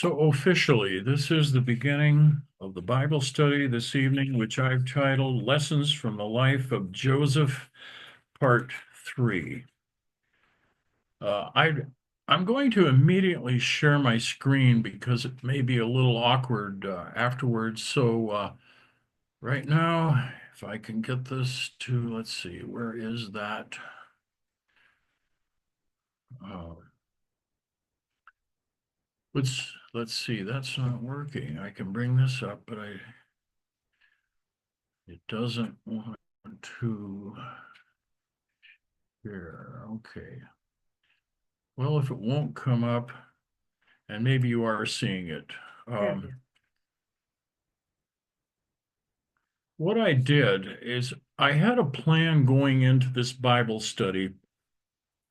So officially, this is the beginning of the Bible study this evening, which I've titled Lessons from the Life of Joseph, Part 3. Uh, I, I'm going to immediately share my screen because it may be a little awkward afterwards. So right now, if I can get this to, let's see, where is that? Uh, let's see, that's not working. I can bring this up, but it doesn't want to. Here, okay. Well, if it won't come up, and maybe you are seeing it. There we go. What I did is I had a plan going into this Bible study,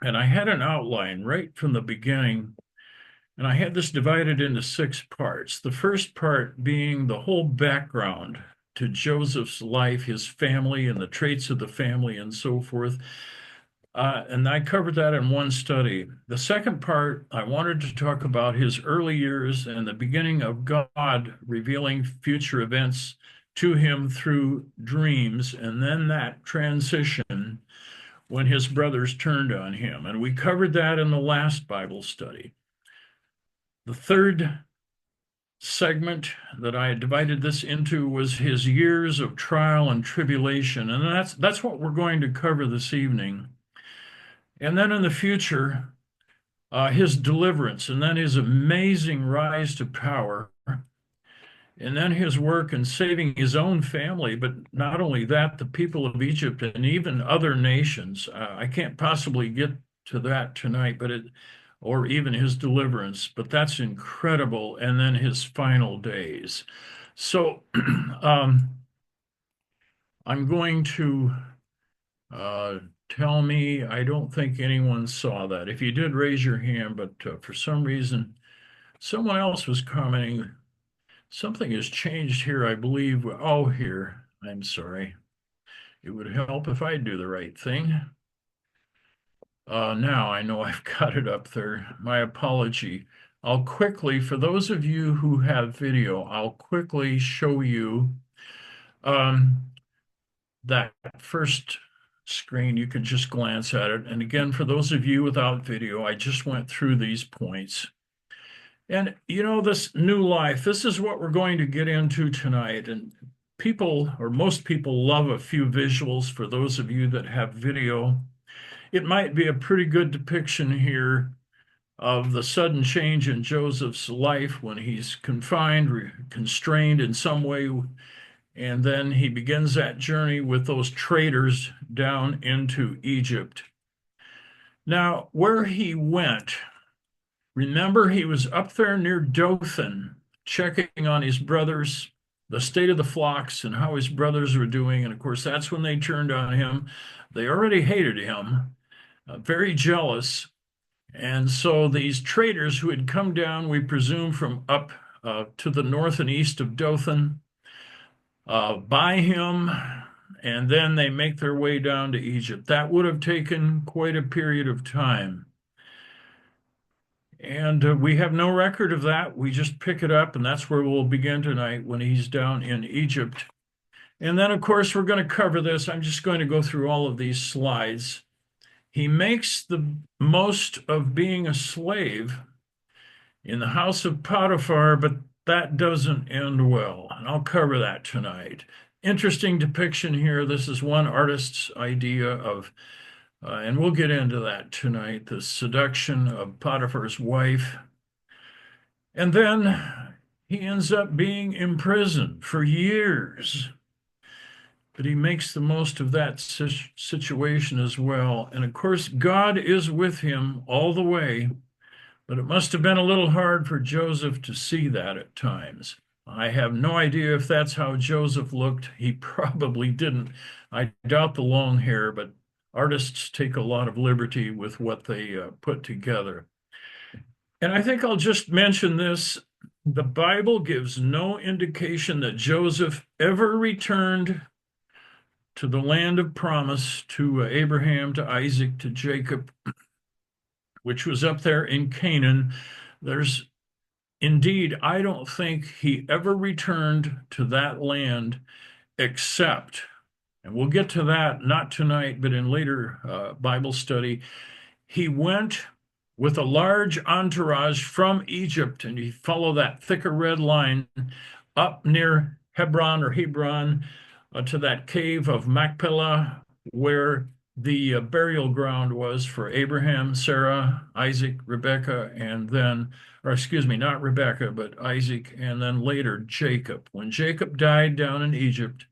and I had an outline right from the beginning, and I had this divided into six parts. The first part being the whole background to Joseph's life, his family, and the traits of the family, and so forth. And I covered that in one study. The second part, I wanted to talk about his early years and the beginning of God revealing future events to him through dreams, and then that transition when his brothers turned on him. And we covered that in the last Bible study. The third segment that I divided this into was his years of trial and tribulation, and that's what we're going to cover this evening. And then in the future, his deliverance, and then his amazing rise to power, and then his work in saving his own family, but not only that, the people of Egypt and even other nations. I can't possibly get to that tonight, or even his deliverance, but that's incredible. And then his final days. So I'm going to uh, tell me, I don't think anyone saw that. If you did, raise your hand, but for some reason, someone else was commenting, something has changed here, I believe. Oh, here, I'm sorry. It would help if I do the right thing. Now I know I've got it up there. My apology. I'll quickly, for those of you who have video, I'll quickly show you um, that first screen. You can just glance at it. And again, for those of you without video, I just went through these points. And this new life, this is what we're going to get into tonight. And people, or most people, love a few visuals. For those of you that have video, it might be a pretty good depiction here of the sudden change in Joseph's life when he's confined, constrained in some way, and then he begins that journey with those traders down into Egypt. Now, where he went, remember, he was up there near Dothan, checking on his brothers, the state of the flocks, and how his brothers were doing. And of course, that's when they turned on him. They already hated him, very jealous. And so these traders who had come down, we presume, from up to the north and east of Dothan, buy him, and then they make their way down to Egypt. That would have taken quite a period of time. And we have no record of that. We just pick it up, and that's where we'll begin tonight when he's down in Egypt. And then, of course, we're going to cover this. I'm just going to go through all of these slides. He makes the most of being a slave in the house of Potiphar, but that doesn't end well. And I'll cover that tonight. Interesting depiction here. This is one artist's idea of, and we'll get into that tonight, the seduction of Potiphar's wife. And then he ends up being imprisoned for years. But he makes the most of that situation as well. And of course, God is with him all the way. But it must have been a little hard for Joseph to see that at times. I have no idea if that's how Joseph looked. He probably didn't. I doubt the long hair, but artists take a lot of liberty with what they put together. And I think I'll just mention this. The Bible gives no indication that Joseph ever returned to the land of promise, to Abraham, to Isaac, to Jacob, which was up there in Canaan. There's indeed, I don't think he ever returned to that land except, and we'll get to that not tonight, but in later Bible study. He went with a large entourage from Egypt, and you follow that thicker red line up near Hebron, to that cave of Machpelah, where the burial ground was for Abraham, Sarah, Isaac, Rebekah, and then, or excuse me, not Rebekah, but Isaac, and then later Jacob. When Jacob died down in Egypt,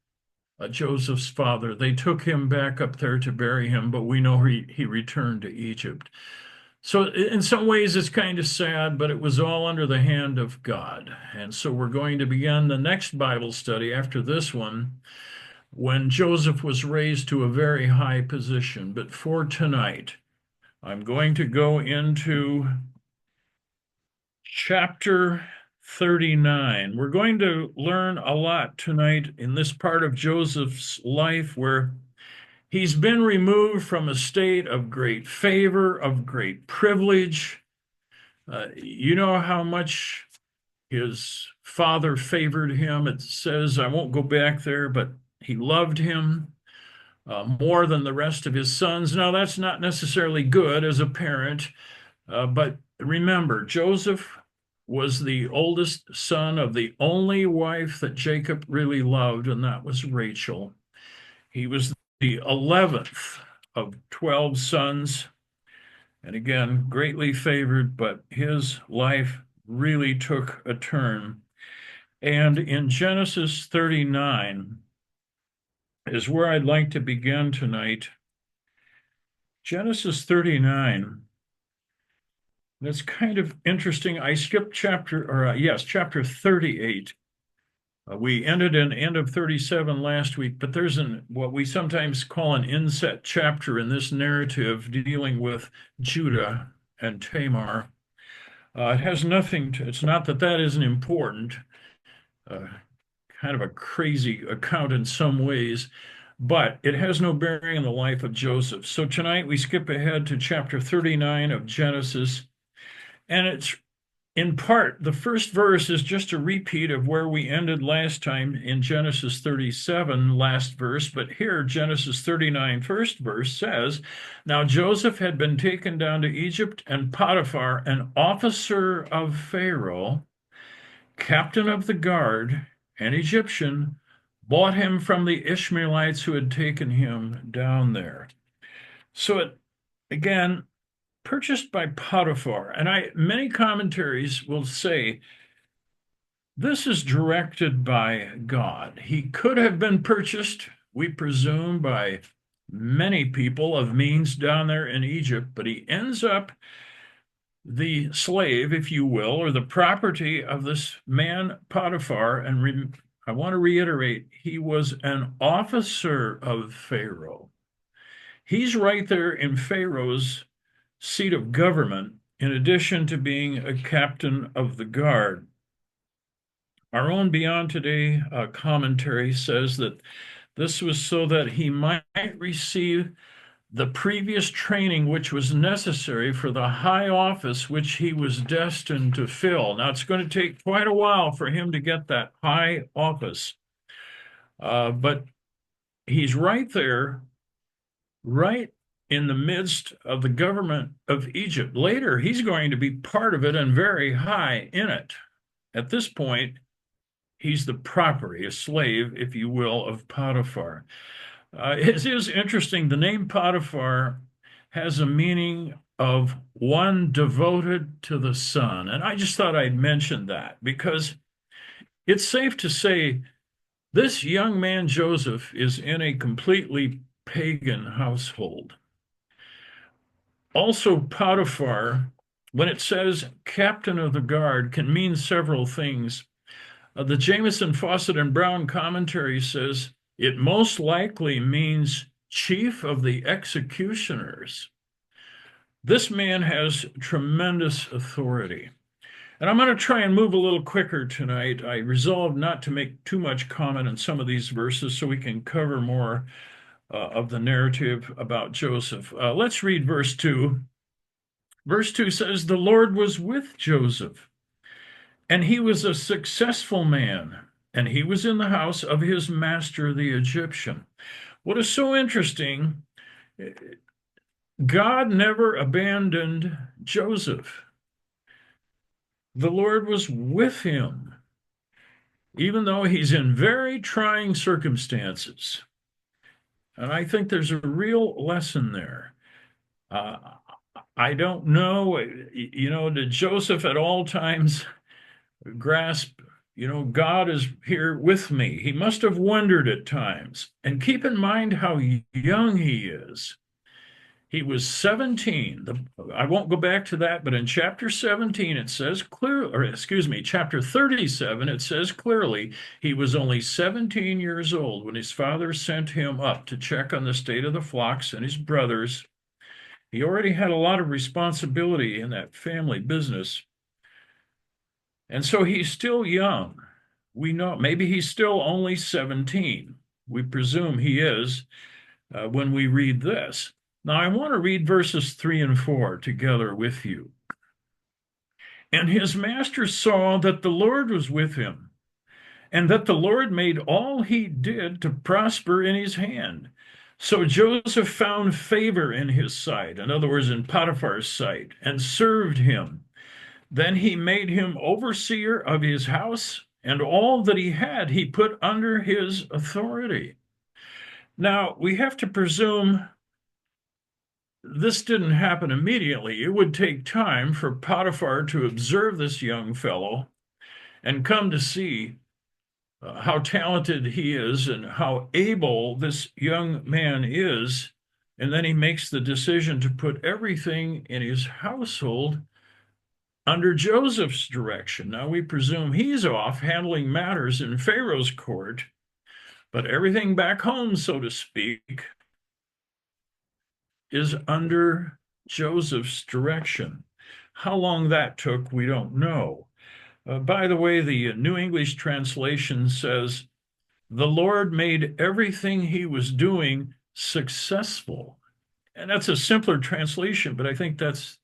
Joseph's father, they took him back up there to bury him, but we know he returned to Egypt. So in some ways it's kind of sad, but it was all under the hand of God. And so we're going to begin the next Bible study after this one when Joseph was raised to a very high position. But for tonight, I'm going to go into chapter 39. We're going to learn a lot tonight in this part of Joseph's life where he's been removed from a state of great favor, of great privilege. You know how much his father favored him. It says, I won't go back there, but he loved him more than the rest of his sons. Now, that's not necessarily good as a parent, but remember, Joseph was the oldest son of the only wife that Jacob really loved, and that was Rachel. He was the 11th of 12 sons, and again, greatly favored, but his life really took a turn. And in Genesis 39 is where I'd like to begin tonight. Genesis 39. That's kind of interesting. I skipped chapter 38. We ended in end of 37 last week, but there's what we sometimes call an inset chapter in this narrative dealing with Judah and Tamar. It has nothing to, it's not that that isn't important, kind of a crazy account in some ways, but it has no bearing on the life of Joseph. So tonight we skip ahead to chapter 39 of Genesis, and it's in part, the first verse is just a repeat of where we ended last time in Genesis 37, last verse, but here Genesis 39, first verse says, Now Joseph had been taken down to Egypt, and Potiphar, an officer of Pharaoh, captain of the guard, an Egyptian, bought him from the Ishmaelites who had taken him down there. So it, again, purchased by Potiphar. And many commentaries will say this is directed by God. He could have been purchased, we presume, by many people of means down there in Egypt, but he ends up the slave, if you will, or the property of this man Potiphar. And I want to reiterate, he was an officer of Pharaoh. He's right there in Pharaoh's seat of government, in addition to being a captain of the guard. Our own Beyond Today commentary says that this was so that he might receive the previous training which was necessary for the high office which he was destined to fill. Now, it's going to take quite a while for him to get that high office, but he's right there, right in the midst of the government of Egypt. Later, he's going to be part of it and very high in it. At this point, he's the property, a slave, if you will, of Potiphar. It is interesting. The name Potiphar has a meaning of one devoted to the sun. And I just thought I'd mention that because it's safe to say this young man, Joseph, is in a completely pagan household. Also, Potiphar, when it says captain of the guard, can mean several things. The Jamieson, Fawcett, and Brown commentary says it most likely means chief of the executioners. This man has tremendous authority. And I'm going to try and move a little quicker tonight. I resolved not to make too much comment on some of these verses so we can cover more of the narrative about Joseph. Let's read verse 2. Verse 2 says, The Lord was with Joseph, And he was a successful man, and he was in the house of his master, the Egyptian. What is so interesting, God never abandoned Joseph. The Lord was with him, even though he's in very trying circumstances. And I think there's a real lesson there. Uh, I don't know, did Joseph at all times grasp, God is here with me? He must have wondered at times. And keep in mind how young he is. He was 17. I won't go back to that, but in chapter 17, it says clearly, or excuse me, chapter 37, it says clearly he was only 17 years old when his father sent him up to check on the state of the flocks and his brothers. He already had a lot of responsibility in that family business. And so he's still young. We know maybe he's still only 17. We presume he is when we read this. Now, I want to read verses 3 and 4 together with you. And his master saw that the Lord was with him, and that the Lord made all he did to prosper in his hand. So Joseph found favor in his sight, in other words, in Potiphar's sight, and served him. Then he made him overseer of his house, and all that he had he put under his authority. Now, we have to presume this didn't happen immediately. It would take time for Potiphar to observe this young fellow and come to see how talented he is and how able this young man is. And then he makes the decision to put everything in his household under Joseph's direction. Now, we presume he's off handling matters in Pharaoh's court, but everything back home, so to speak, is under Joseph's direction. How long that took, we don't know. By the way, the New English translation says, the Lord made everything he was doing successful. And that's a simpler translation, but I think that's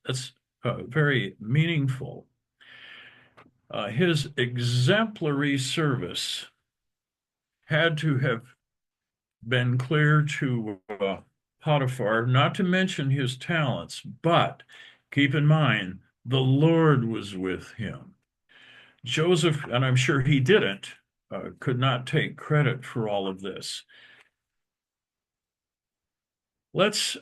very meaningful. His exemplary service had to have been clear to Potiphar, not to mention his talents, but keep in mind, the Lord was with him. Joseph, and I'm sure he didn't, could not take credit for all of this. Let's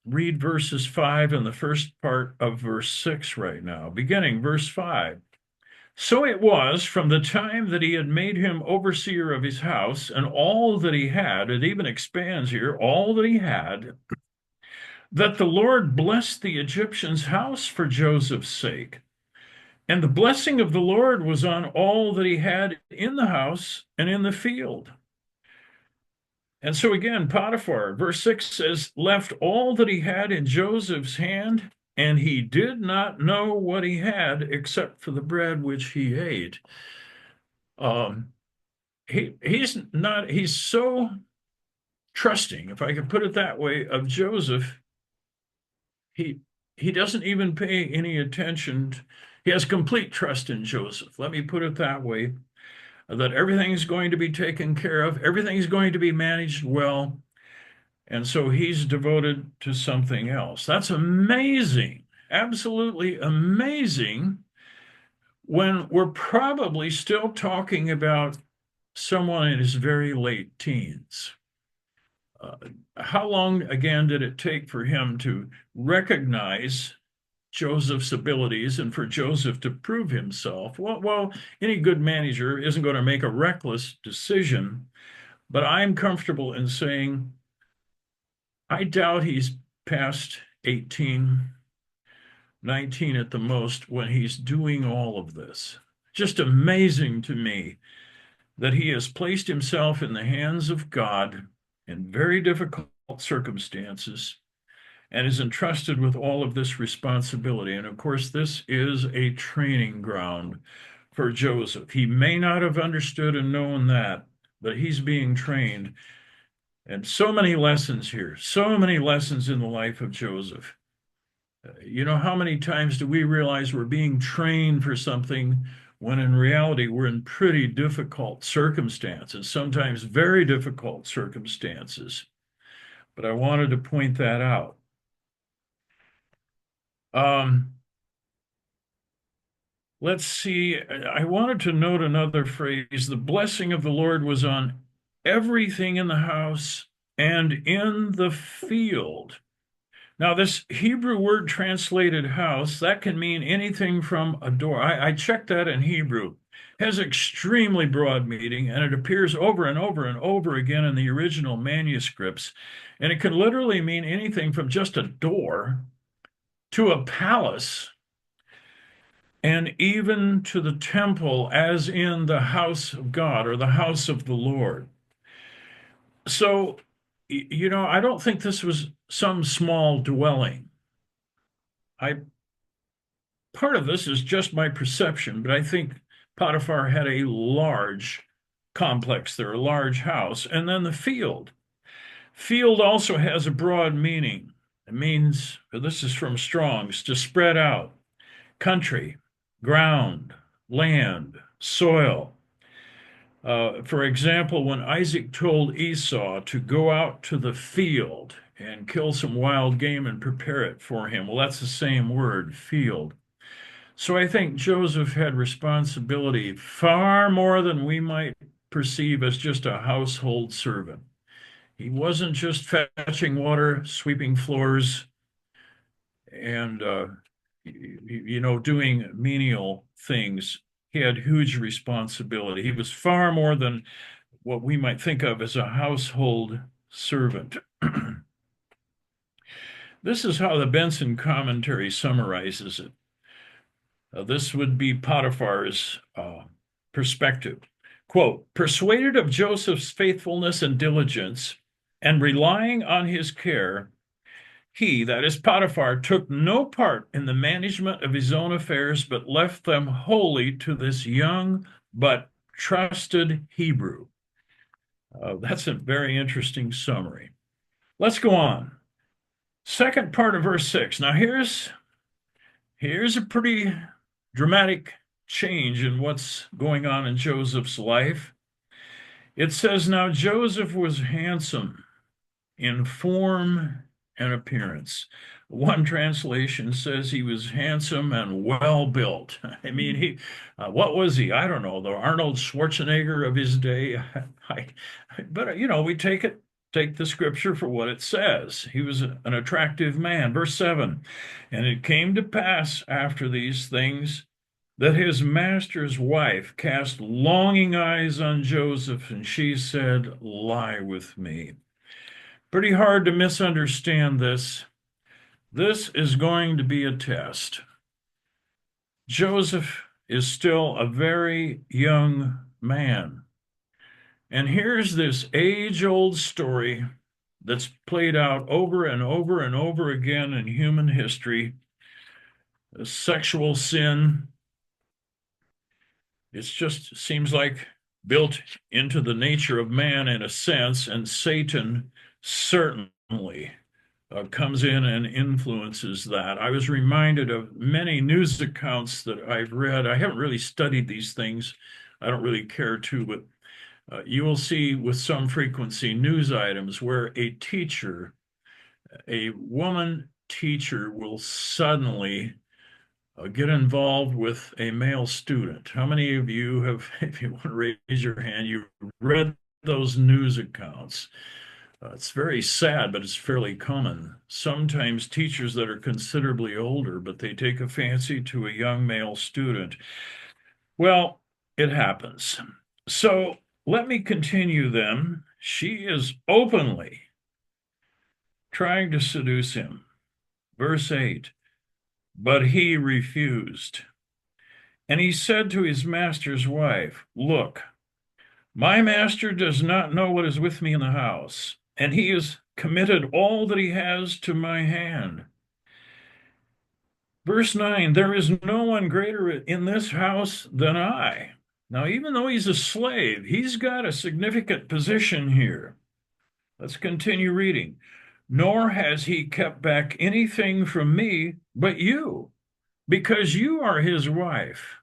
read verses 5 and the first part of verse 6 right now. Beginning verse 5. So it was from the time that he had made him overseer of his house and all that he had, it even expands here, all that he had, that the Lord blessed the Egyptian's house for Joseph's sake. And the blessing of the Lord was on all that he had in the house and in the field. And so again, Potiphar, verse 6 says, left all that he had in Joseph's hand, and he did not know what he had except for the bread which he ate. He's so trusting, if I could put it that way, of Joseph. He doesn't even pay any attention. He has complete trust in Joseph. Let me put it that way, that everything's going to be taken care of. Everything's going to be managed well. And so he's devoted to something else. That's amazing, absolutely amazing, when we're probably still talking about someone in his very late teens. How long, again, did it take for him to recognize Joseph's abilities and for Joseph to prove himself? Well, any good manager isn't going to make a reckless decision, but I'm comfortable in saying I doubt he's past 18, 19 at the most when he's doing all of this. Just amazing to me that he has placed himself in the hands of God in very difficult circumstances and is entrusted with all of this responsibility. And of course, this is a training ground for Joseph. He may not have understood and known that, but he's being trained. And so many lessons here, so many lessons in the life of Joseph. How many times do we realize we're being trained for something when in reality we're in pretty difficult circumstances, sometimes very difficult circumstances. But I wanted to point that out. Um, let's see. I wanted to note another phrase. The blessing of the Lord was on everything in the house and in the field. Now, this Hebrew word translated house, that can mean anything from a door. I checked that in Hebrew. It has extremely broad meaning, and it appears over and over and over again in the original manuscripts. And it can literally mean anything from just a door to a palace and even to the temple, as in the house of God or the house of the Lord. So, I don't think this was some small dwelling. I Part of this is just my perception, but I think Potiphar had a large complex there, a large house, and then the field. Field also has a broad meaning. It means, this is from Strong's, to spread out, country, ground, land, soil. For example, when Isaac told Esau to go out to the field and kill some wild game and prepare it for him, well, that's the same word, field. So I think Joseph had responsibility far more than we might perceive as just a household servant. He wasn't just fetching water, sweeping floors, and doing menial things. He had huge responsibility. He was far more than what we might think of as a household servant. This is how the Benson commentary summarizes it. This would be Potiphar's perspective. Quote, persuaded of Joseph's faithfulness and diligence, and relying on his care, he, that is Potiphar, took no part in the management of his own affairs, but left them wholly to this young but trusted Hebrew. That's a very interesting summary. Let's go on. Second part of verse 6. Now here's a pretty dramatic change in what's going on in Joseph's life. It says, now Joseph was handsome in form and appearance. One translation says he was handsome and well built. I mean, what was he? I don't know, the Arnold Schwarzenegger of his day. But we take the scripture for what it says. He was an attractive man. Verse 7, and it came to pass after these things that his master's wife cast longing eyes on Joseph, and she said, lie with me. Pretty hard to misunderstand this. This is going to be a test. Joseph is still a very young man. And here's this age-old story that's played out over and over and over again in human history. Sexual sin. It just seems like built into the nature of man in a sense, and Satan certainly comes in and influences that. I was reminded of many news accounts that I've read. I haven't really studied these things. I don't really care to, but you will see with some frequency news items where a woman teacher will suddenly get involved with a male student. How many of you have, if you want to raise your hand, you read those news accounts? It's very sad, but it's fairly common. Sometimes teachers that are considerably older, but they take a fancy to a young male student. Well, it happens. So let me continue then. She is openly trying to seduce him. Verse 8, but he refused. And he said to his master's wife, look, my master does not know what is with me in the house, and he has committed all that he has to my hand. Verse 9, there is no one greater in this house than I. Now, even though he's a slave, he's got a significant position here. Let's continue reading. Nor has he kept back anything from me but you, because you are his wife.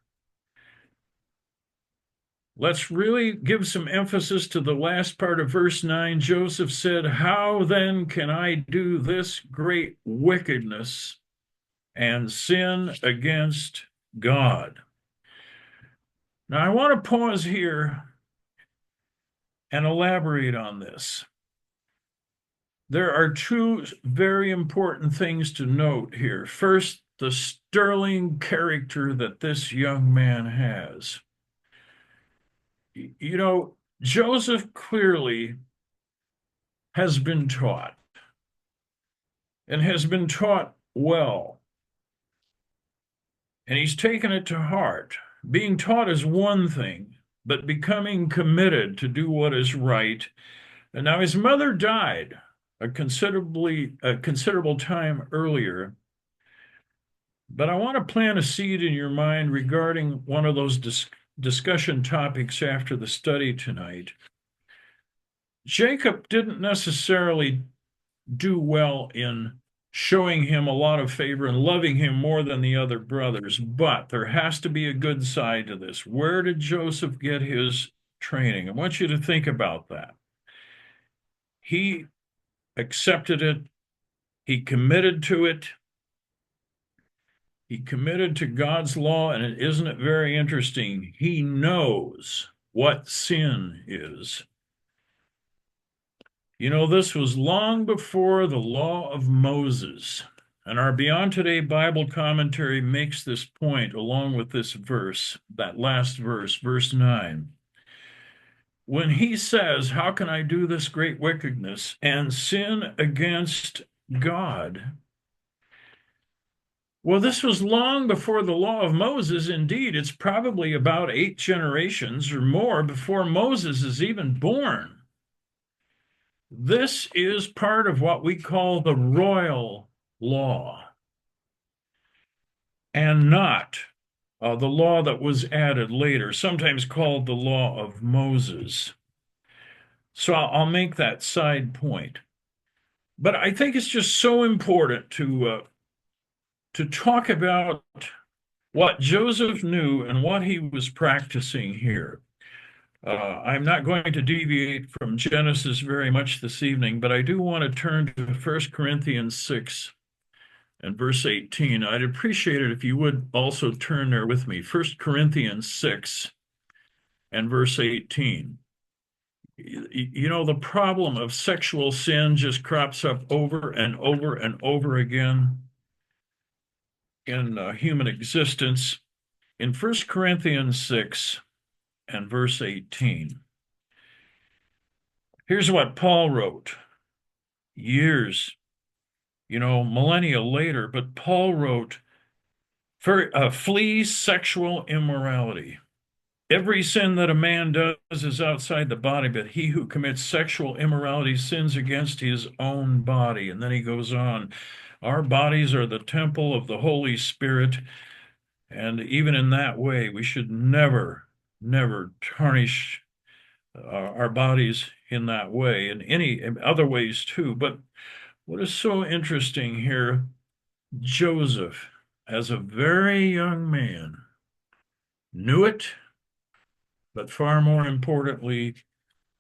Let's really give some emphasis to the last part of verse 9. Joseph said, "How then can I do this great wickedness and sin against God?" Now, I want to pause here and elaborate on this. There are two very important things to note here. First, the sterling character that this young man has. You know, Joseph clearly has been taught and has been taught well, and he's taken it to heart. Being taught is one thing, but becoming committed to do what is right. And now his mother died a considerable time earlier. But I want to plant a seed in your mind regarding one of those discussion topics after the study tonight. Jacob didn't necessarily do well in showing him a lot of favor and loving him more than the other brothers, but there has to be a good side to this. Where did Joseph get his training? I want you to think about that. He accepted it, he committed to it. He committed to God's law, and isn't it very interesting? He knows what sin is. You know, this was long before the law of Moses. And our Beyond Today Bible commentary makes this point along with this verse, that last verse, verse 9. When he says, "How can I do this great wickedness and sin against God?" Well, this was long before the law of Moses. Indeed, it's probably about 8 generations or more before Moses is even born. This is part of what we call the royal law, and not the law that was added later, sometimes called the law of Moses. So I'll make that side point. But I think it's just so important to talk about what Joseph knew and what he was practicing here. I'm not going to deviate from Genesis very much this evening, but I do want to turn to 1 Corinthians 6 and verse 18. I'd appreciate it if you would also turn there with me. 1 Corinthians 6 and verse 18. You know, the problem of sexual sin just crops up over and over and over again in human existence. In 1 Corinthians 6 and verse 18, here's what Paul wrote years, millennia later, but Paul wrote, "Flee sexual immorality. Every sin that a man does is outside the body, but he who commits sexual immorality sins against his own body." And then he goes on, "Our bodies are the temple of the Holy Spirit, and even in that way, we should never, never tarnish our bodies in that way, and in other ways too." But what is so interesting here, Joseph, as a very young man, knew it, but far more importantly,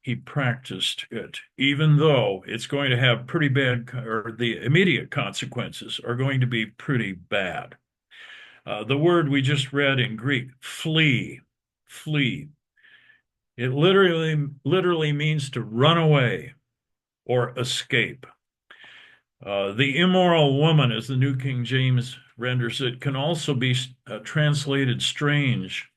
he practiced it, even though it's going to have pretty bad, or the immediate consequences are going to be pretty bad. The word we just read in Greek, flee, flee. It literally means to run away or escape. The immoral woman, as the New King James renders it, can also be translated strange.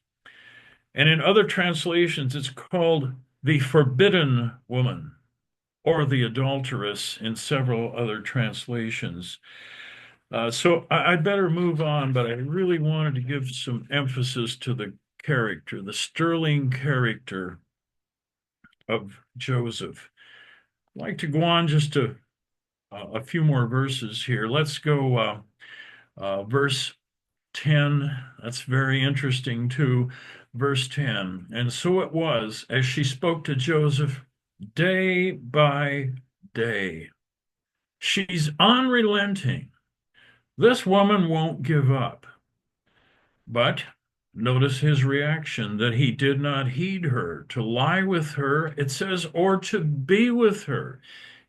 And in other translations, it's called the forbidden woman or the adulteress in several other translations. So I'd better move on, but I really wanted to give some emphasis to the character, the sterling character of Joseph. I'd like to go on just to a few more verses here. Let's go verse 10. That's very interesting too. Verse 10. "And so it was, as she spoke to Joseph day by day." She's unrelenting. This woman won't give up. But Notice his reaction that he did not heed her, to lie with her, it says, or to be with her.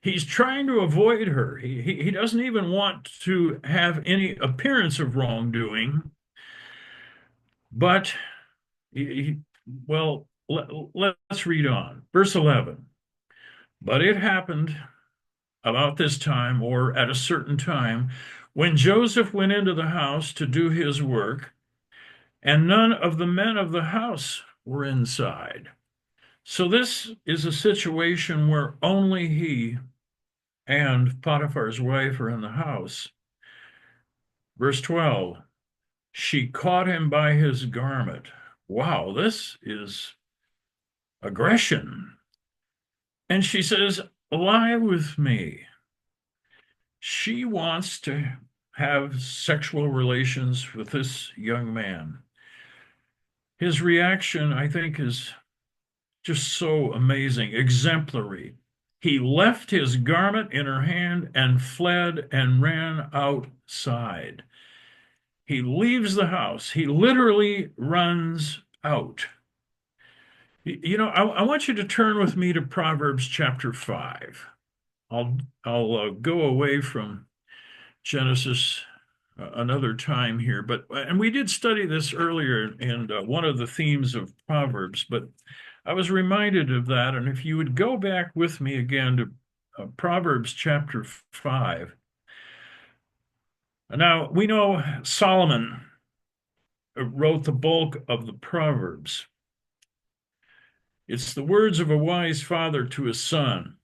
He's trying to avoid her. He doesn't even want to have any appearance of wrongdoing, but he, well, let's read on. Verse 11. But it happened about this time, or at a certain time, when Joseph went into the house to do his work, and none of the men of the house were inside. So this is a situation where only he and Potiphar's wife are in the house. Verse 12, she caught him by his garment. Wow, this is aggression. And she says, lie with me. She wants to have sexual relations with this young man. His reaction, I think, is just so amazing, exemplary. He left his garment in her hand and fled and ran outside. He leaves the house. He literally runs out. You know, I want you to turn with me to Proverbs chapter 5. I'll go away from Genesis another time here, but and we did study this earlier in one of the themes of Proverbs, but I was reminded of that, and if you would go back with me again to Proverbs chapter 5. Now, we know Solomon wrote the bulk of the Proverbs. It's the words of a wise father to his son.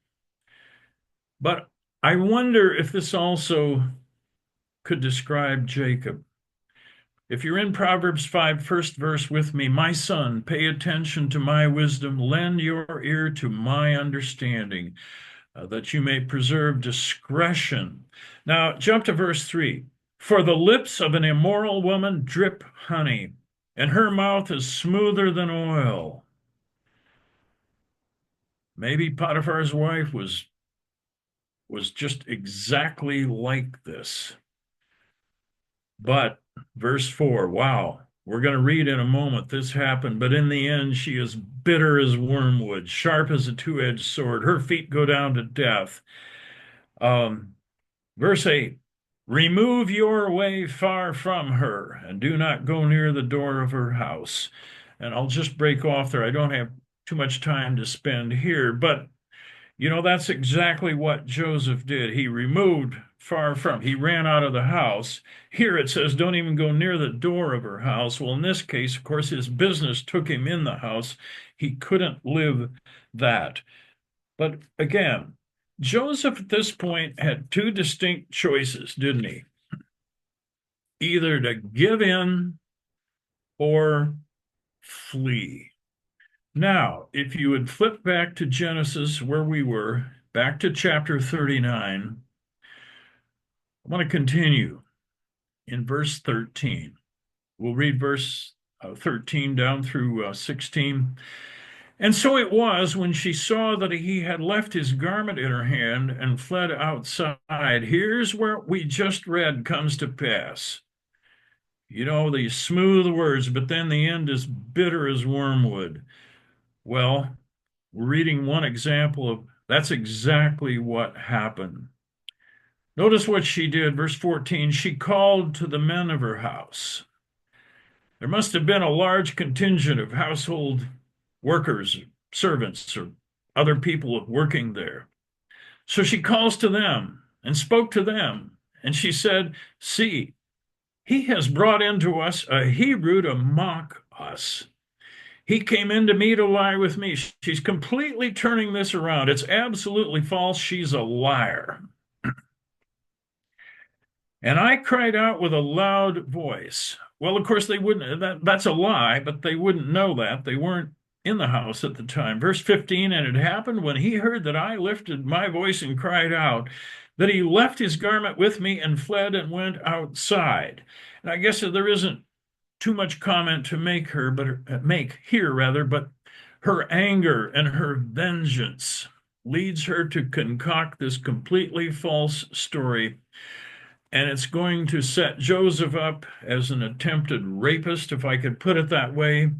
But I wonder if this also could describe Jacob. If you're in Proverbs 5, first verse with me, my son, pay attention to my wisdom, lend your ear to my understanding, that you may preserve discretion. Now, jump to verse 3. For the lips of an immoral woman drip honey, and her mouth is smoother than oil. Maybe Potiphar's wife was just exactly like this. But verse 4, wow, we're going to read in a moment this happened, but in the end she is bitter as wormwood, sharp as a two-edged sword. Her feet go down to death. Verse 8, remove your way far from her, and do not go near the door of her house. And I'll just break off there. I don't have too much time to spend here, but you know, that's exactly what Joseph did. He removed far from, he ran out of the house. Here it says, don't even go near the door of her house. Well, in this case, of course, his business took him in the house. He couldn't live that. But again, Joseph at this point had two distinct choices, didn't he? Either to give in or flee. Now, if you would flip back to Genesis where we were, back to chapter 39, I want to continue in verse 13. We'll read verse 13 down through 16. And so it was when she saw that he had left his garment in her hand and fled outside. Here's where we just read comes to pass. You know, these smooth words, but then the end is bitter as wormwood. Well, we're reading one example of that's exactly what happened. Notice what she did, verse 14. She called to the men of her house. There must have been a large contingent of household workers, servants, or other people working there. So she calls to them and spoke to them. And she said, see, he has brought into us a Hebrew to mock us. He came in to me to lie with me. She's completely turning this around. It's absolutely false. She's a liar. And I cried out with a loud voice. Well, of course, they wouldn't, that's a lie, but they wouldn't know that. They weren't in the house at the time. Verse 15, and it happened when he heard that I lifted my voice and cried out, that he left his garment with me and fled and went outside. And I guess there isn't too much comment to make here rather, but her anger and her vengeance leads her to concoct this completely false story. and it's going to set Joseph up as an attempted rapist, if I could put it that way.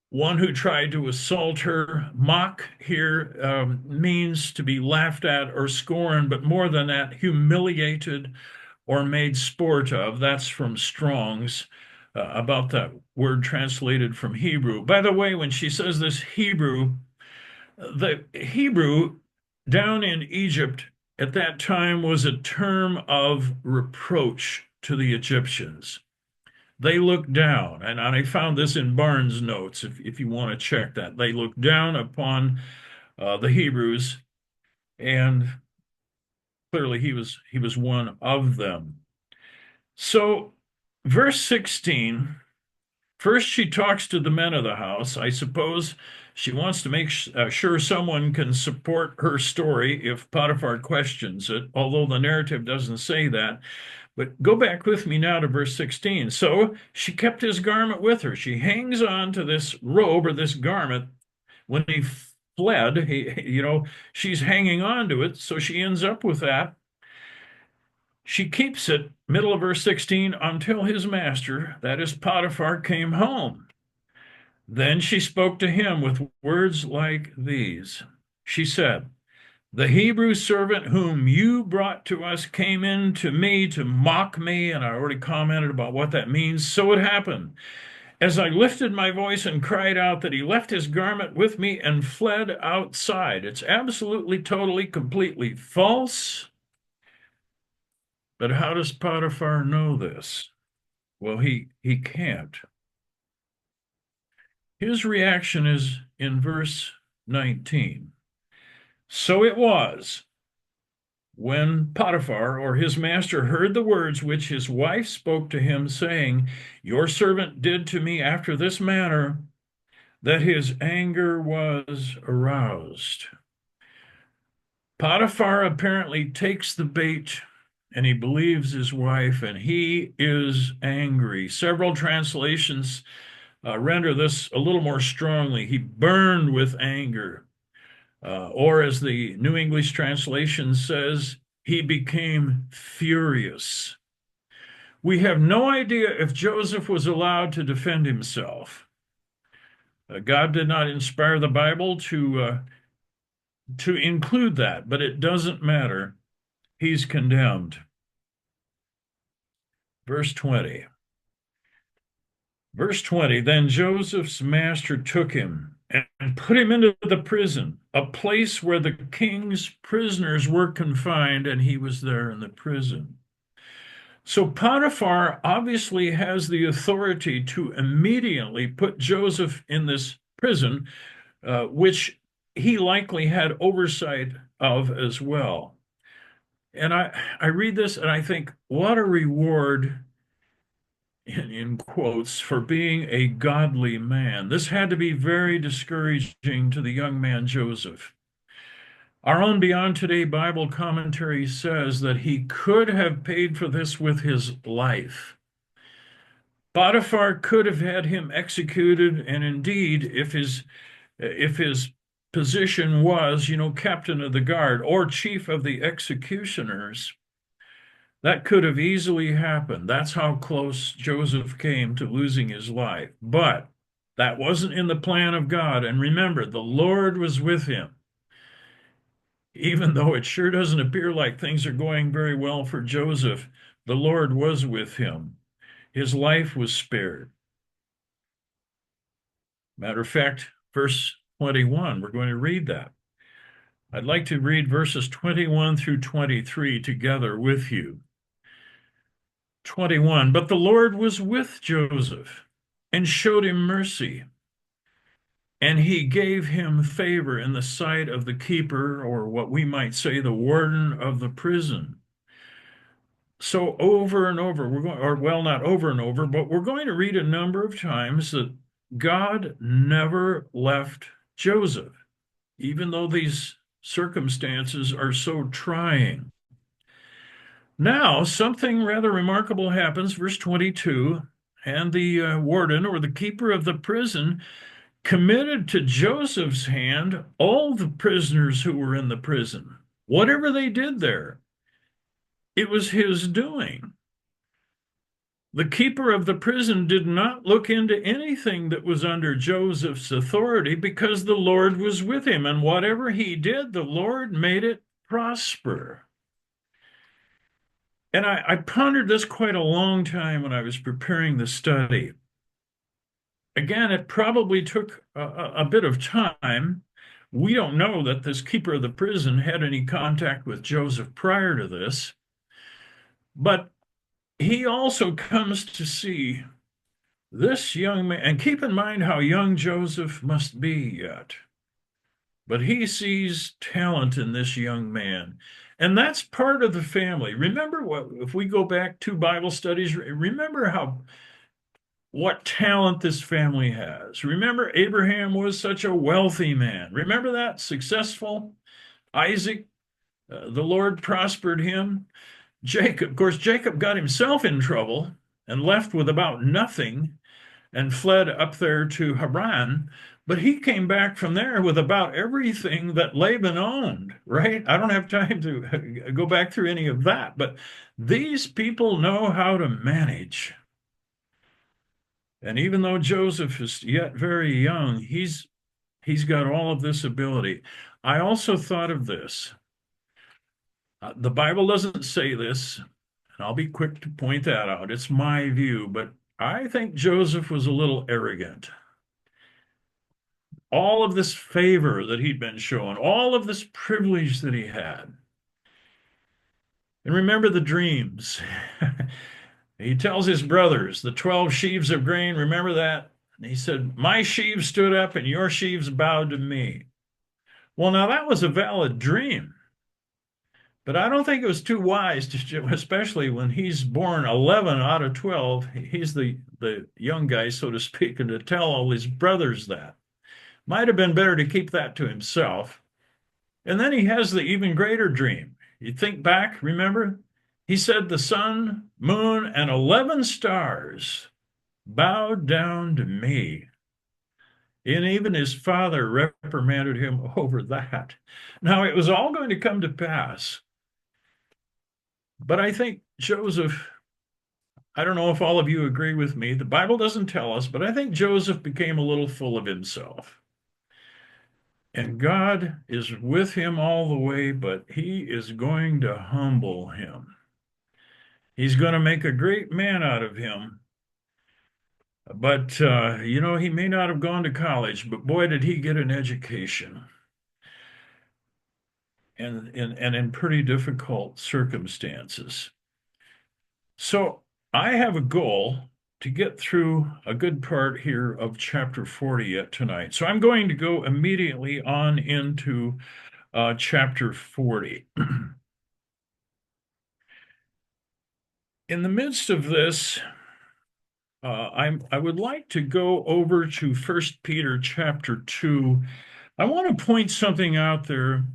One who tried to assault her. Mock here means to be laughed at or scorned, but more than that, humiliated or made sport of. That's from Strong's about that word translated from Hebrew. By the way, when she says this Hebrew, the Hebrew down in Egypt at that time was a term of reproach to the Egyptians. They looked down, and I found this in Barnes' notes, if you want to check that. They looked down upon the Hebrews, and clearly he was one of them. So, verse 16, first she talks to the men of the house. I suppose she wants to make sure someone can support her story if Potiphar questions it, although the narrative doesn't say that. But go back with me now to verse 16. So she kept his garment with her. She hangs on to this robe or this garment. When he fled, she's hanging on to it. So she ends up with that. She keeps it, middle of verse 16, until his master, that is Potiphar, came home. Then she spoke to him with words like these. She said, "The Hebrew servant whom you brought to us came in to me to mock me," and I already commented about what that means. "So it happened, as I lifted my voice and cried out, that he left his garment with me and fled outside." It's absolutely, totally, completely false. But how does Potiphar know this? Well, he can't. His reaction is in verse 19. So it was, when Potiphar, or his master, heard the words which his wife spoke to him, saying, "Your servant did to me after this manner," that his anger was aroused. Potiphar apparently takes the bait, and he believes his wife, and he is angry. Several translations render this a little more strongly. He burned with anger. Or as the New English translation says, he became furious. We have no idea if Joseph was allowed to defend himself. God did not inspire the Bible to include that, but it doesn't matter. He's condemned. Verse 20. Verse 20, then Joseph's master took him and put him into the prison, a place where the king's prisoners were confined, and he was there in the prison. So Potiphar obviously has the authority to immediately put Joseph in this prison, which he likely had oversight of as well. And I read this and I think, what a reward, in quotes, for being a godly man. This had to be very discouraging to the young man Joseph. Our own Beyond Today Bible commentary says that he could have paid for this with his life. Potiphar could have had him executed, and indeed, if his position was, captain of the guard or chief of the executioners, that could have easily happened. That's how close Joseph came to losing his life. But that wasn't in the plan of God. And remember, the Lord was with him. Even though it sure doesn't appear like things are going very well for Joseph, the Lord was with him. His life was spared. Matter of fact, verse 21, we're going to read that. I'd like to read verses 21 through 23 together with you. 21, but the Lord was with Joseph and showed him mercy, and he gave him favor in the sight of the keeper, or what we might say, the warden of the prison. So over and over, not over and over, but we're going to read a number of times that God never left Joseph, even though these circumstances are so trying. Now, something rather remarkable happens, verse 22, and the warden, or the keeper of the prison, committed to Joseph's hand all the prisoners who were in the prison, whatever they did there. It was his doing. The keeper of the prison did not look into anything that was under Joseph's authority because the Lord was with him, and whatever he did, the Lord made it prosper. And I pondered this quite a long time when I was preparing the study. Again, it probably took a bit of time. We don't know that this keeper of the prison had any contact with Joseph prior to this, but he also comes to see this young man, and keep in mind how young Joseph must be yet, but he sees talent in this young man. And that's part of the family. Remember what, if we go back to Bible studies, remember what talent this family has. Remember, Abraham was such a wealthy man. Remember that? Successful. Isaac, the Lord prospered him. Jacob, of course, Jacob got himself in trouble and left with about nothing and fled up there to Haran. But he came back from there with about everything that Laban owned, right? I don't have time to go back through any of that, but these people know how to manage. And even though Joseph is yet very young, he's got all of this ability. I also thought of this. The Bible doesn't say this, and I'll be quick to point that out. It's my view, but I think Joseph was a little arrogant. All of this favor that he'd been shown, all of this privilege that he had. And remember the dreams. He tells his brothers, the 12 sheaves of grain, remember that? And he said, my sheaves stood up and your sheaves bowed to me. Well, now that was a valid dream, but I don't think it was too wise, especially when he's born 11 out of 12. He's the young guy, so to speak, and to tell all his brothers that. Might have been better to keep that to himself. And then he has the even greater dream. You think back, remember? He said the sun, moon, and 11 stars bowed down to me. And even his father reprimanded him over that. Now, it was all going to come to pass. But I think Joseph, I don't know if all of you agree with me. The Bible doesn't tell us, but I think Joseph became a little full of himself. And God is with him all the way, but he is going to humble him. He's going to make a great man out of him. But, he may not have gone to college, but boy, did he get an education. And in pretty difficult circumstances. So I have a goal to get through a good part here of chapter 40 yet tonight. So I'm going to go immediately on into chapter 40. In the midst of this, I would like to go over to 1 Peter chapter 2. I want to point something out there.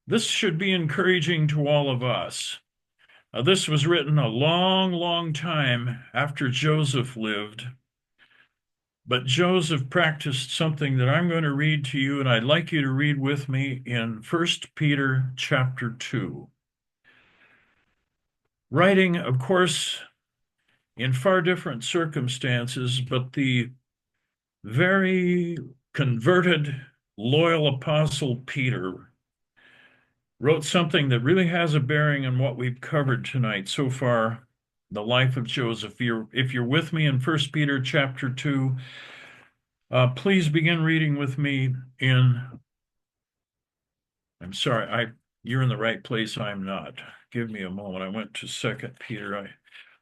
This should be encouraging to all of us. This was written a long, long time after Joseph lived. But Joseph practiced something that I'm going to read to you, and I'd like you to read with me in 1 Peter chapter 2. Writing, of course, in far different circumstances, but the very converted, loyal apostle Peter wrote something that really has a bearing on what we've covered tonight so far, the life of Joseph. If you're with me in 1 Peter chapter 2, please begin reading with me I'm sorry, you're in the right place, I'm not. Give me a moment. I went to 2 Peter.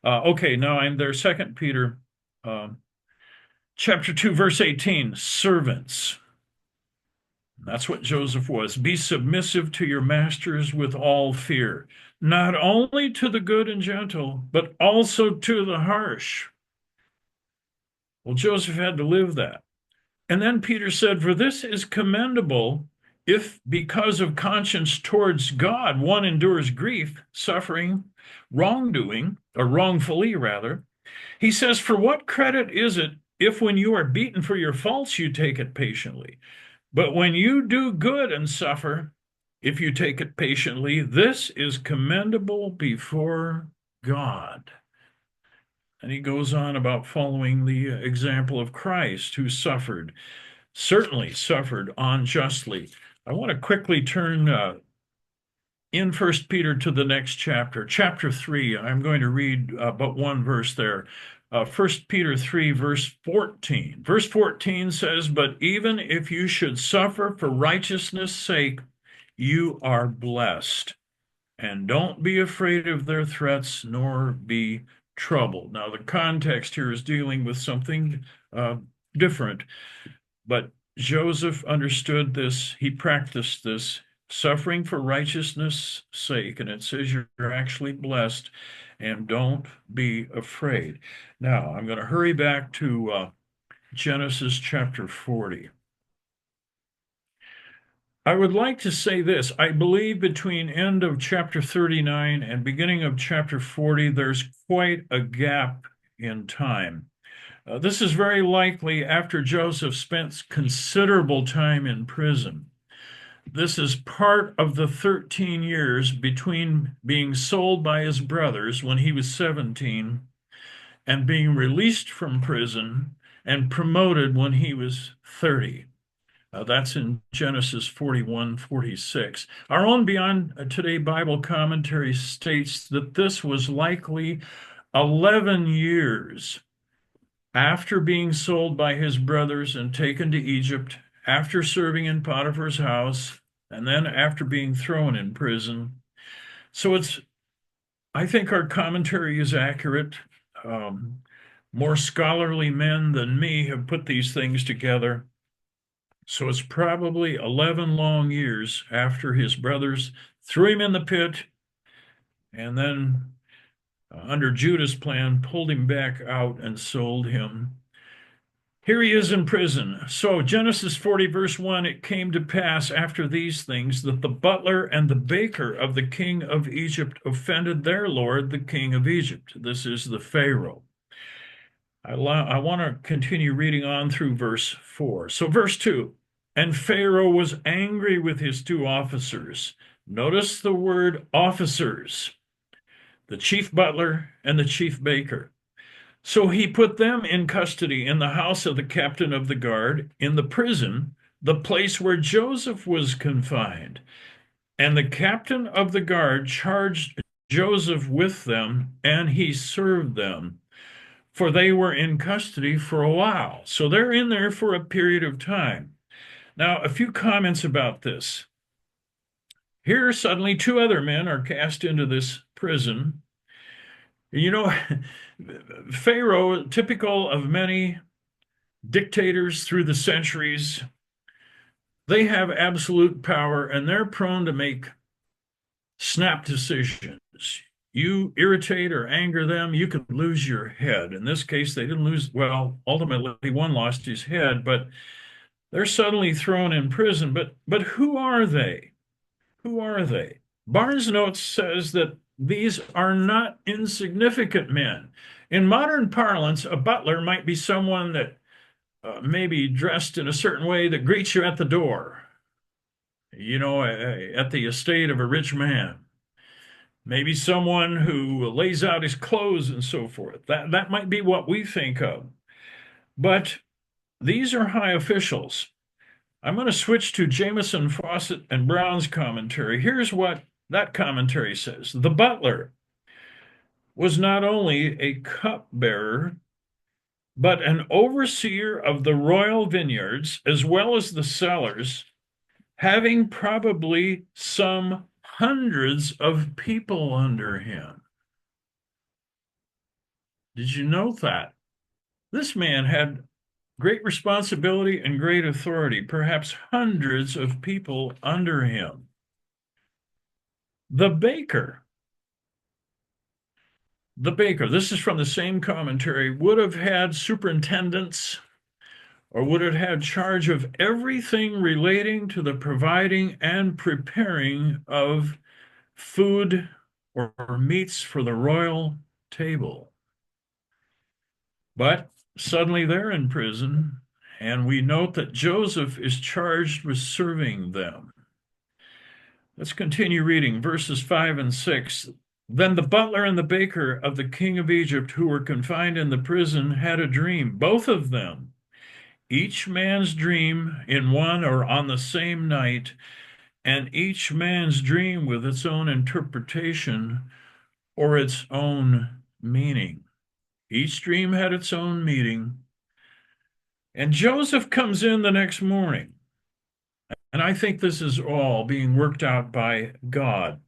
Okay, now I'm there, 2 Peter chapter 2, verse 18, servants. That's what Joseph was. Be submissive to your masters with all fear, not only to the good and gentle, but also to the harsh. Well, Joseph had to live that. And then Peter said, for this is commendable if because of conscience towards God one endures grief, suffering, wrongdoing, or wrongfully rather. He says, for what credit is it if when you are beaten for your faults you take it patiently? But when you do good and suffer, if you take it patiently, this is commendable before God. And he goes on about following the example of Christ, who suffered, certainly suffered unjustly. I want to quickly turn in First Peter to the next chapter, chapter 3. I'm going to read but one verse there. 1 Peter 3, verse 14. Verse 14 says, "But even if you should suffer for righteousness' sake, you are blessed. And don't be afraid of their threats, nor be troubled." Now, the context here is dealing with something uh, different, but Joseph understood this. He practiced this, suffering for righteousness' sake. And it says you're actually blessed, and don't be afraid. Now, I'm going to hurry back to Genesis chapter 40. I would like to say this. I believe between end of chapter 39 and beginning of chapter 40, there's quite a gap in time. This is very likely after Joseph spent considerable time in prison. This is part of the 13 years between being sold by his brothers when he was 17 and being released from prison and promoted when he was 30. That's in Genesis 41:46. Our own Beyond Today Bible commentary states that this was likely 11 years after being sold by his brothers and taken to Egypt, after serving in Potiphar's house, and then after being thrown in prison. So I think our commentary is accurate. More scholarly men than me have put these things together. So it's probably 11 long years after his brothers threw him in the pit and then, under Judah's plan, pulled him back out and sold him. Here he is in prison. So, Genesis 40, verse 1, "It came to pass after these things that the butler and the baker of the king of Egypt offended their lord, the king of Egypt." This is the Pharaoh. I want to continue reading on through verse 4. So, verse 2, "And Pharaoh was angry with his two officers." Notice the word officers, the chief butler and the chief baker. "So he put them in custody in the house of the captain of the guard, in the prison, the place where Joseph was confined. And the captain of the guard charged Joseph with them, and he served them, for they were in custody for a while." So they're in there for a period of time. Now, a few comments about this. Here, suddenly, two other men are cast into this prison. You know, Pharaoh, typical of many dictators through the centuries, they have absolute power and they're prone to make snap decisions. You irritate or anger them, you could lose your head. In this case, they didn't lose, well, ultimately one lost his head, but they're suddenly thrown in prison. But who are they? Who are they? Barnes Notes says that these are not insignificant men. In modern parlance, a butler might be someone that may be dressed in a certain way that greets you at the door, at the estate of a rich man. Maybe someone who lays out his clothes and so forth. That might be what we think of. But these are high officials. I'm going to switch to Jameson, Fawcett, and Brown's commentary. Here's what that commentary says. The butler was not only a cupbearer, but an overseer of the royal vineyards, as well as the cellars, having probably some hundreds of people under him. Did you know that? This man had great responsibility and great authority, perhaps hundreds of people under him. The baker, this is from the same commentary, would have had superintendents or would have had charge of everything relating to the providing and preparing of food or meats for the royal table. But suddenly they're in prison, and we note that Joseph is charged with serving them. Let's continue reading verses 5 and 6. Then the butler and the baker of the king of Egypt, who were confined in the prison, had a dream, both of them, each man's dream in one or on the same night, and each man's dream with its own interpretation or its own meaning. Each dream had its own meaning. And Joseph comes in the next morning. And I think this is all being worked out by God.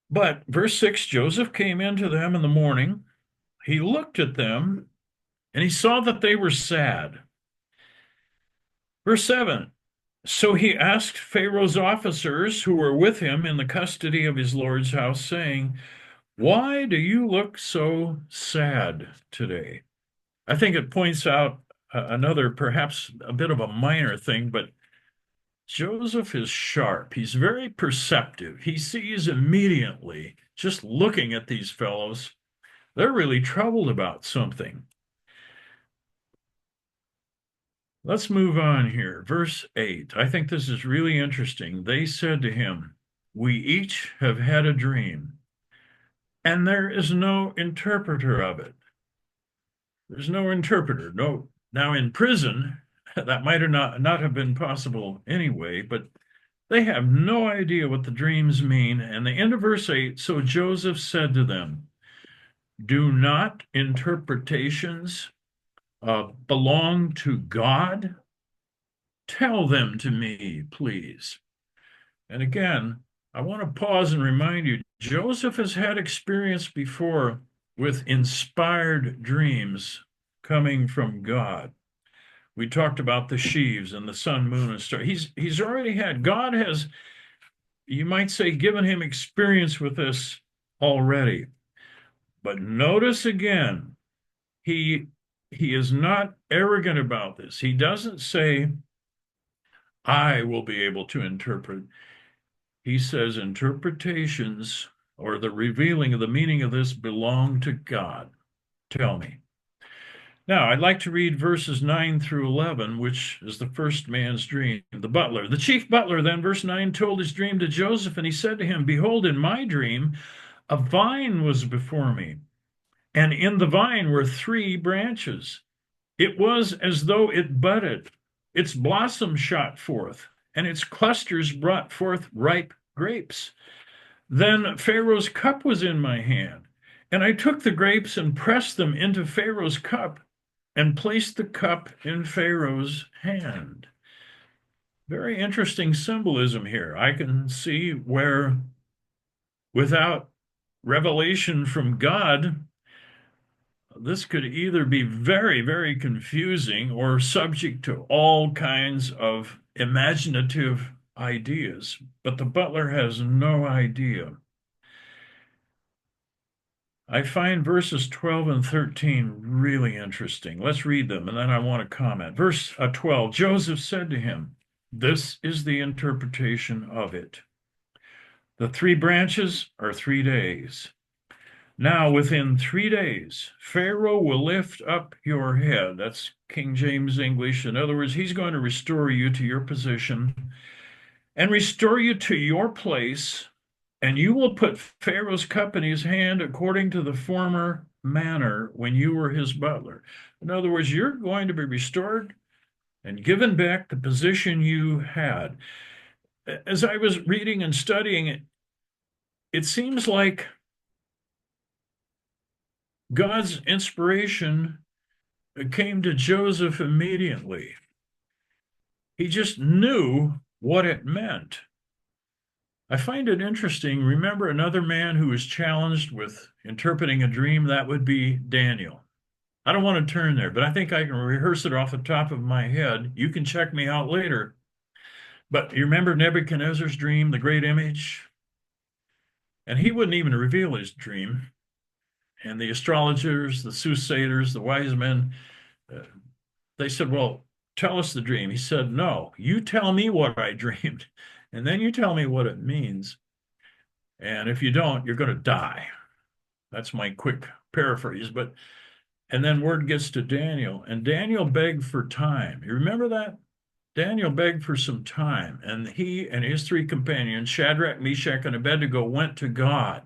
But verse 6, Joseph came in to them in the morning. He looked at them and he saw that they were sad. Verse 7, so he asked Pharaoh's officers who were with him in the custody of his Lord's house, saying, why do you look so sad today? I think it points out another, perhaps a bit of a minor thing, but Joseph is sharp. He's very perceptive. He sees immediately, just looking at these fellows, they're really troubled about something. Let's move on here. Verse 8. I think this is really interesting. They said to him, we each have had a dream, and there is no interpreter of it. There's no interpreter. No. Now in prison, that might not have been possible anyway, but they have no idea what the dreams mean. And the end of verse 8, so Joseph said to them, do not interpretations belong to God? Tell them to me, please. And again, I want to pause and remind you, Joseph has had experience before with inspired dreams coming from God. We talked about the sheaves and the sun, moon, and star. He's already had, God has, you might say, given him experience with this already. But notice again, he is not arrogant about this. He doesn't say, I will be able to interpret. He says interpretations or the revealing of the meaning of this belong to God. Tell me. Now, I'd like to read verses 9 through 11, which is the first man's dream. The butler, the chief butler, then, verse 9, told his dream to Joseph, and he said to him, behold, in my dream, a vine was before me, and in the vine were 3 branches. It was as though it budded, its blossom shot forth, and its clusters brought forth ripe grapes. Then Pharaoh's cup was in my hand, and I took the grapes and pressed them into Pharaoh's cup and placed the cup in Pharaoh's hand. Very interesting symbolism here. I can see where, without revelation from God, this could either be very, very confusing or subject to all kinds of imaginative ideas. But the butler has no idea. I find verses 12 and 13 really interesting. Let's read them, and then I want to comment. Verse 12, Joseph said to him, this is the interpretation of it. The 3 branches are 3 days. Now, within 3 days, Pharaoh will lift up your head. That's King James English. In other words, he's going to restore you to your position and restore you to your place, and you will put Pharaoh's cup in his hand according to the former manner when you were his butler. In other words, you're going to be restored and given back the position you had. As I was reading and studying it, it seems like God's inspiration came to Joseph immediately. He just knew what it meant. I find it interesting. Remember another man who was challenged with interpreting a dream? That would be Daniel. I don't want to turn there, but I think I can rehearse it off the top of my head. You can check me out later. But you remember Nebuchadnezzar's dream, the great image? And he wouldn't even reveal his dream. And the astrologers, the soothsayers, the wise men, they said, well, tell us the dream. He said, no, you tell me what I dreamed, and then you tell me what it means. And if you don't, you're going to die. That's my quick paraphrase. And then word gets to Daniel, and Daniel begged for time. You remember that? Daniel begged for some time, and he and his three companions, Shadrach, Meshach, and Abednego, went to God.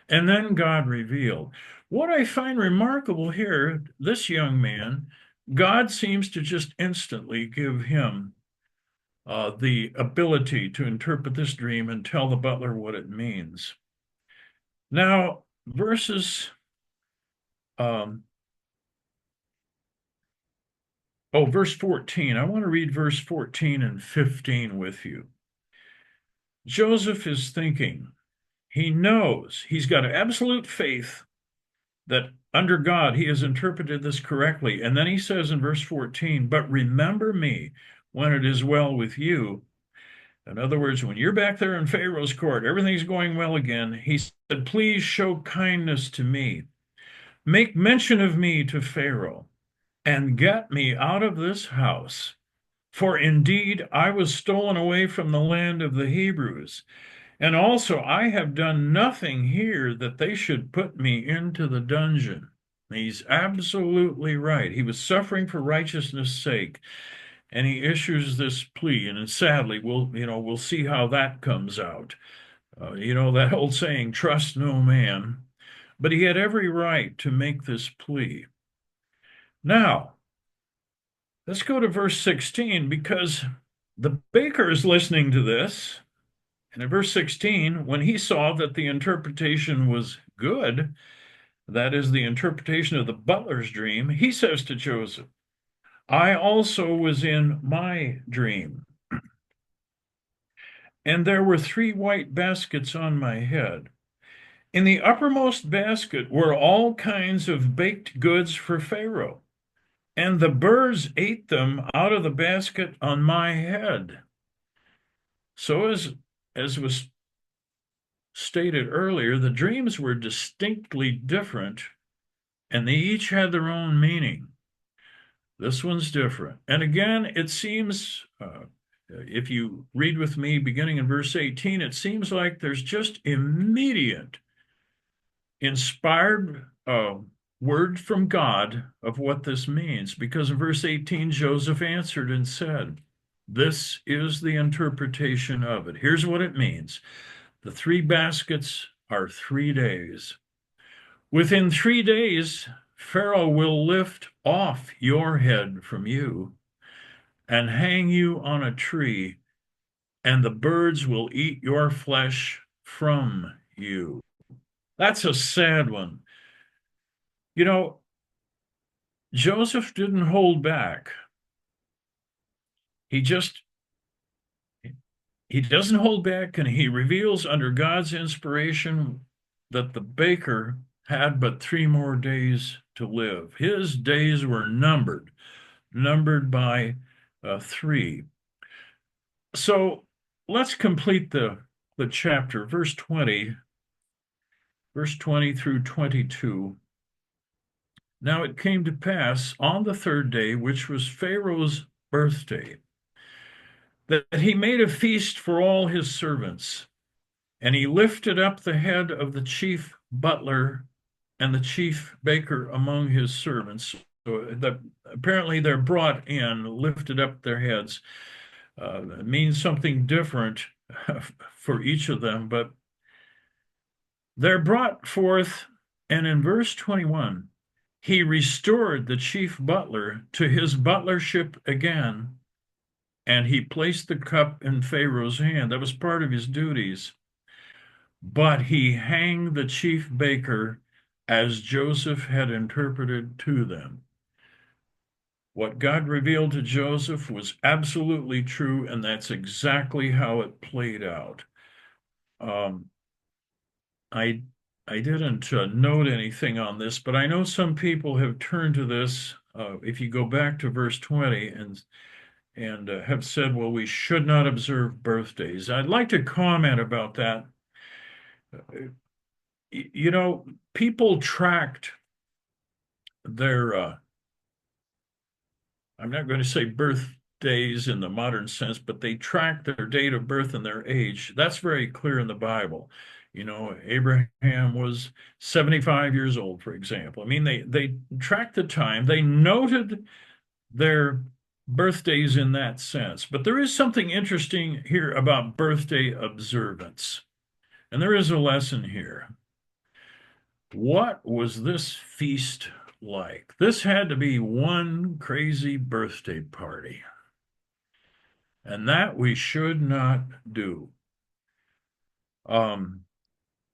And then God revealed. What I find remarkable here, this young man, God seems to just instantly give him the ability to interpret this dream and tell the butler what it means. Now, um, verse 14. I want to read verse 14 and 15 with you. Joseph is thinking, he knows, he's got absolute faith that under God he has interpreted this correctly. And then he says in verse 14, but remember me when it is well with you. In other words, when you're back there in Pharaoh's court, everything's going well again. He said, please show kindness to me. Make mention of me to Pharaoh and get me out of this house. For indeed, I was stolen away from the land of the Hebrews. And also, I have done nothing here that they should put me into the dungeon. He's absolutely right. He was suffering for righteousness' sake, and he issues this plea. And sadly, we'll see how that comes out. That old saying, "Trust no man." But he had every right to make this plea. Now, let's go to verse 16 because the baker is listening to this. And in verse 16, when he saw that the interpretation was good, that is the interpretation of the butler's dream, he says to Joseph, I also was in my dream, and there were 3 white baskets on my head. In the uppermost basket were all kinds of baked goods for Pharaoh, and the birds ate them out of the basket on my head. So as was stated earlier, the dreams were distinctly different, and they each had their own meaning. This one's different. And again, it seems, if you read with me beginning in verse 18, it seems like there's just immediate inspired word from God of what this means. Because in verse 18, Joseph answered and said, this is the interpretation of it. Here's what it means. The 3 baskets are 3 days. Within 3 days, Pharaoh will lift off your head from you and hang you on a tree, and the birds will eat your flesh from you. That's a sad one. You know, Joseph didn't hold back. He doesn't hold back, and he reveals under God's inspiration that the baker had but 3 more days to live. His days were numbered by 3. So let's complete the chapter, verse 20 through 22. Now it came to pass on the 3rd day, which was Pharaoh's birthday, that he made a feast for all his servants, and he lifted up the head of the chief butler and the chief baker among his servants. So apparently they're brought in, lifted up their heads. It means something different for each of them, but they're brought forth, and in verse 21, he restored the chief butler to his butlership again, and he placed the cup in Pharaoh's hand. That was part of his duties. But he hanged the chief baker as Joseph had interpreted to them. What God revealed to Joseph was absolutely true, and that's exactly how it played out. I didn't note anything on this, but I know some people have turned to this. If you go back to verse 20 and have said, well, we should not observe birthdays. I'd like to comment about that. People tracked their I'm not going to say birthdays in the modern sense, but they tracked their date of birth and their age. That's very clear in the Bible. Abraham was 75 years old, for example. I mean, they tracked the time. They noted their birthdays in that sense. But there is something interesting here about birthday observance. And there is a lesson here. What was this feast like? This had to be one crazy birthday party. And that we should not do. Um,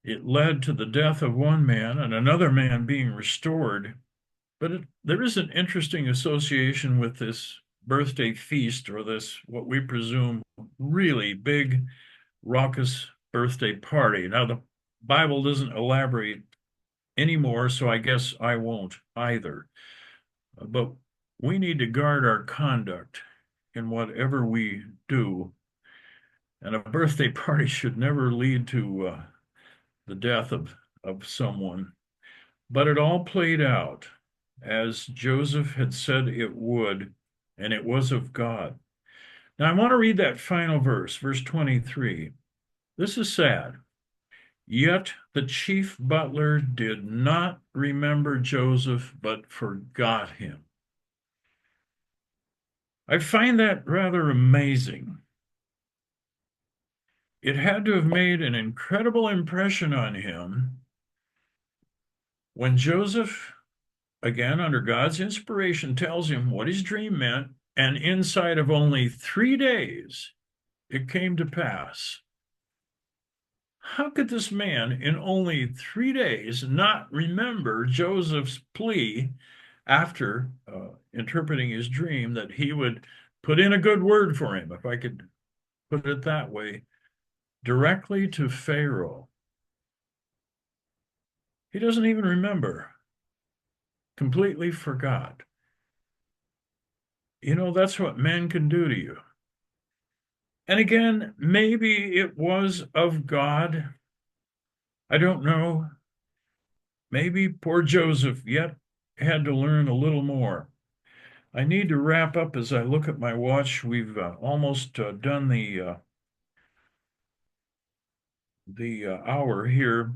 it led to the death of one man and another man being restored. But there is an interesting association with this birthday feast, or this, what we presume, really big, raucous birthday party. Now, the Bible doesn't elaborate anymore, so I guess I won't either. But we need to guard our conduct in whatever we do. And a birthday party should never lead to the death of someone. But it all played out as Joseph had said it would, and it was of God. Now, I want to read that final verse, verse 23. This is sad. Yet the chief butler did not remember Joseph, but forgot him. I find that rather amazing. It had to have made an incredible impression on him when Joseph, again under God's inspiration, tells him what his dream meant, and inside of only 3 days, it came to pass. How could this man in only 3 days not remember Joseph's plea after interpreting his dream that he would put in a good word for him, if I could put it that way, directly to Pharaoh? He doesn't even remember, completely forgot. You know, that's what men can do to you. And again, maybe it was of God. I don't know. Maybe poor Joseph yet had to learn a little more. I need to wrap up as I look at my watch. We've almost done the hour here.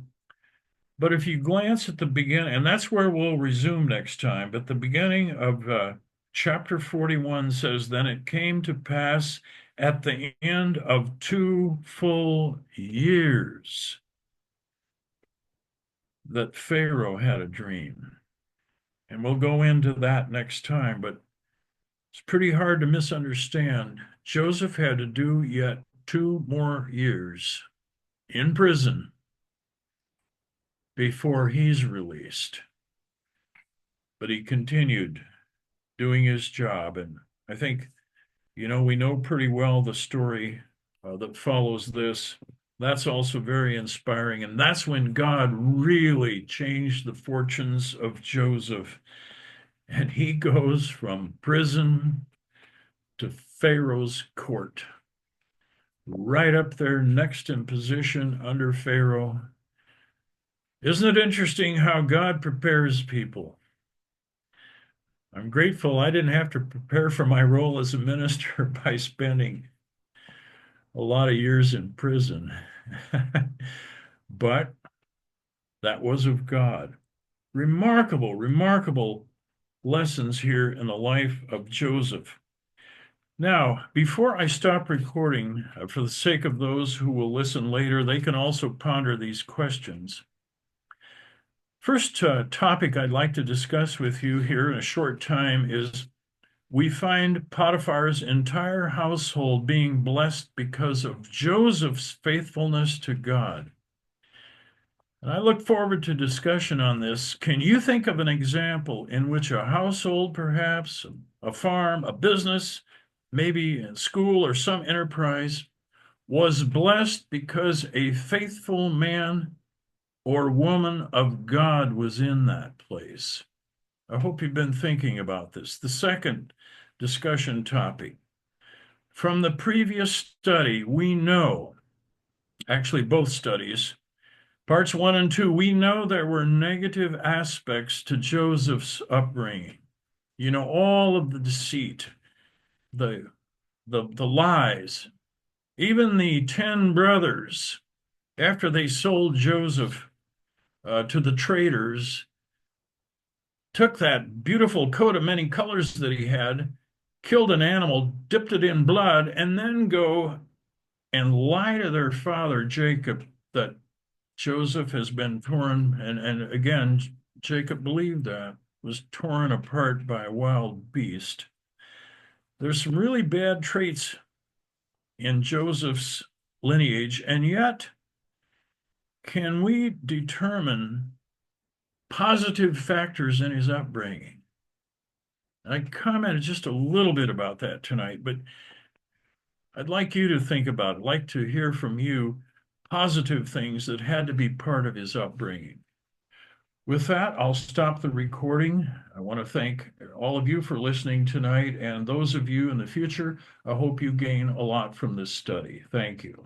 But if you glance at the beginning, and that's where we'll resume next time, but the beginning of chapter 41 says, Then it came to pass at the end of 2 full years that Pharaoh had a dream. And we'll go into that next time, but it's pretty hard to misunderstand. Joseph had to do yet 2 more years in prison before he's released. But he continued doing his job. And I think, you know, we know pretty well the story that follows this. That's also very inspiring. And that's when God really changed the fortunes of Joseph. And he goes from prison to Pharaoh's court, right up there next in position under Pharaoh. Isn't it interesting how God prepares people? I'm grateful I didn't have to prepare for my role as a minister by spending a lot of years in prison. But that was of God. Remarkable, remarkable lessons here in the life of Joseph. Now, before I stop recording, for the sake of those who will listen later, they can also ponder these questions. First topic I'd like to discuss with you here in a short time is we find Potiphar's entire household being blessed because of Joseph's faithfulness to God. And I look forward to discussion on this. Can you think of an example in which a household, perhaps a farm, a business, maybe a school or some enterprise, was blessed because a faithful man or woman of God was in that place? I hope you've been thinking about this. The second discussion topic. From the previous study, we know, actually both studies, parts 1 and 2, we know there were negative aspects to Joseph's upbringing. You know, all of the deceit, the lies, even the 10 brothers, after they sold Joseph to the traders, took that beautiful coat of many colors that he had killed an animal, dipped it in blood, and then go and lie to their father, Jacob, that Joseph has been torn. And again, Jacob believed that, was torn apart by a wild beast. There's some really bad traits in Joseph's lineage, and yet, can we determine positive factors in his upbringing? I commented just a little bit about that tonight, but I'd like you to think about it, like to hear from you positive things that had to be part of his upbringing. With that, I'll stop the recording. I want to thank all of you for listening tonight, and those of you in the future, I hope you gain a lot from this study. Thank you.